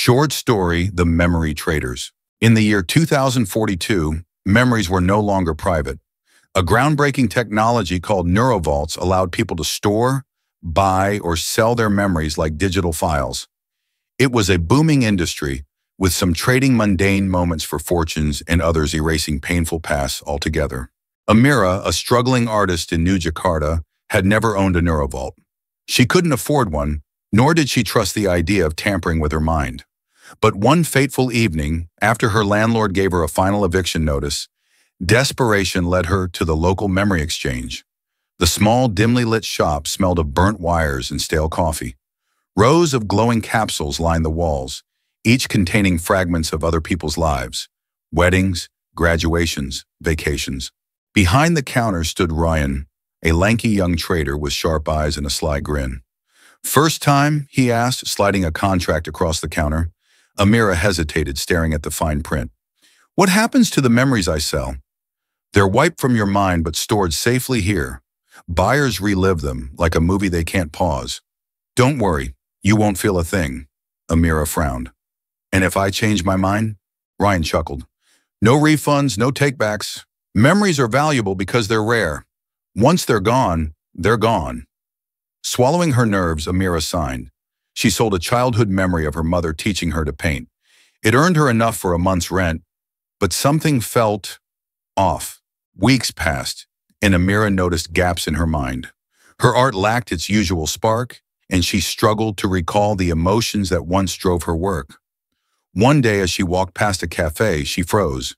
Short story, The Memory Traders. In the year 2042, memories were no longer private. A groundbreaking technology called NeuroVaults allowed people to store, buy, or sell their memories like digital files. It was a booming industry, with some trading mundane moments for fortunes and others erasing painful pasts altogether. Amira, a struggling artist in New Jakarta, had never owned a NeuroVault. She couldn't afford one, nor did she trust the idea of tampering with her mind. But one fateful evening, after her landlord gave her a final eviction notice, desperation led her to the local memory exchange. The small, dimly lit shop smelled of burnt wires and stale coffee. Rows of glowing capsules lined the walls, each containing fragments of other people's lives: weddings, graduations, vacations. Behind the counter stood Ryan, a lanky young trader with sharp eyes and a sly grin. "First time?" he asked, sliding a contract across the counter. Amira hesitated, staring at the fine print. "What happens to the memories I sell?" "They're wiped from your mind but stored safely here. Buyers relive them like a movie they can't pause." "Don't worry, you won't feel a thing," Amira frowned. "And if I change my mind?" Ryan chuckled. "No refunds, no takebacks. Memories are valuable because they're rare. Once they're gone, they're gone." Swallowing her nerves, Amira signed. She sold a childhood memory of her mother teaching her to paint. It earned her enough for a month's rent, but something felt off. Weeks passed, and Amira noticed gaps in her mind. Her art lacked its usual spark, and she struggled to recall the emotions that once drove her work. One day, as she walked past a cafe, she froze.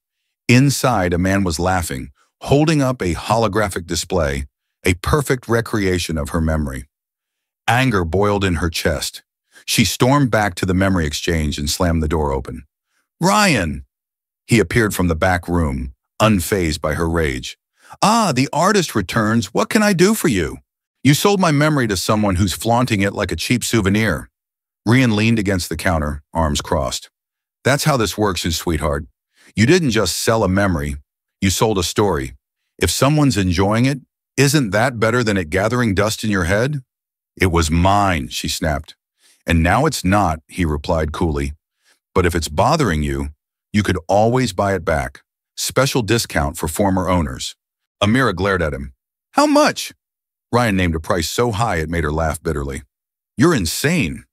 Inside, a man was laughing, holding up a holographic display, a perfect recreation of her memory. Anger boiled in her chest. She stormed back to the memory exchange and slammed the door open. "Ryan!" He appeared from the back room, unfazed by her rage. "Ah, the artist returns. What can I do for you? You sold my memory to someone who's flaunting it like a cheap souvenir." Ryan leaned against the counter, arms crossed. "That's how this works, sweetheart. You didn't just sell a memory, you sold a story. If someone's enjoying it, isn't that better than it gathering dust in your head?" "It was mine," she snapped. "And now it's not," he replied coolly. "But if it's bothering you, you could always buy it back. Special discount for former owners." Amira glared at him. "How much?" Ryan named a price so high it made her laugh bitterly. "You're insane.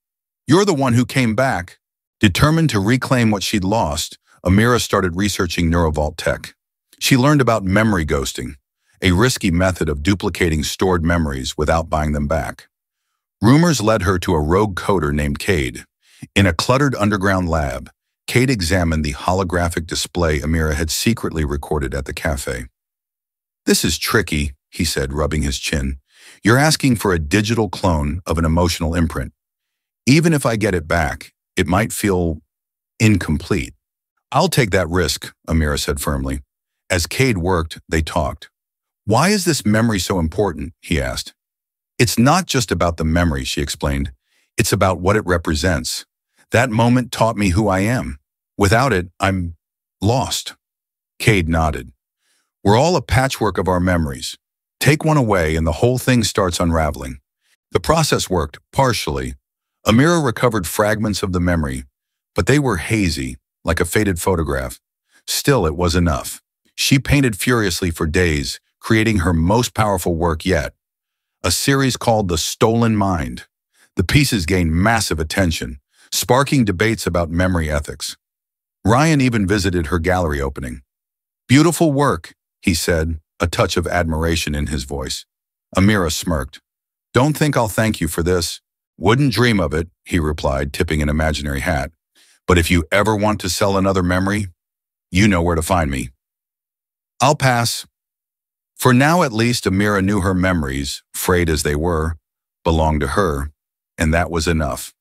You're the one who came back." Determined to reclaim what she'd lost, Amira started researching NeuroVault tech. She learned about memory ghosting, a risky method of duplicating stored memories without buying them back. Rumors led her to a rogue coder named Cade. In a cluttered underground lab, Cade examined the holographic display Amira had secretly recorded at the cafe. "This is tricky," he said, rubbing his chin. "You're asking for a digital clone of an emotional imprint. Even if I get it back, it might feel incomplete." "I'll take that risk," Amira said firmly. As Cade worked, they talked. "Why is this memory so important?" he asked. "It's not just about the memory," she explained. "It's about what it represents. That moment taught me who I am. Without it, I'm lost." Cade nodded. "We're all a patchwork of our memories. Take one away and the whole thing starts unraveling." The process worked, partially. Amira recovered fragments of the memory, but they were hazy, like a faded photograph. Still, it was enough. She painted furiously for days, creating her most powerful work yet, a series called The Stolen Mind. The pieces gained massive attention, sparking debates about memory ethics. Ryan even visited her gallery opening. "Beautiful work," he said, a touch of admiration in his voice. Amira smirked. "Don't think I'll thank you for this." "Wouldn't dream of it," he replied, tipping an imaginary hat. "But if you ever want to sell another memory, you know where to find me." "I'll pass." For now, at least, Amira knew her memories, frayed as they were, belonged to her, and that was enough.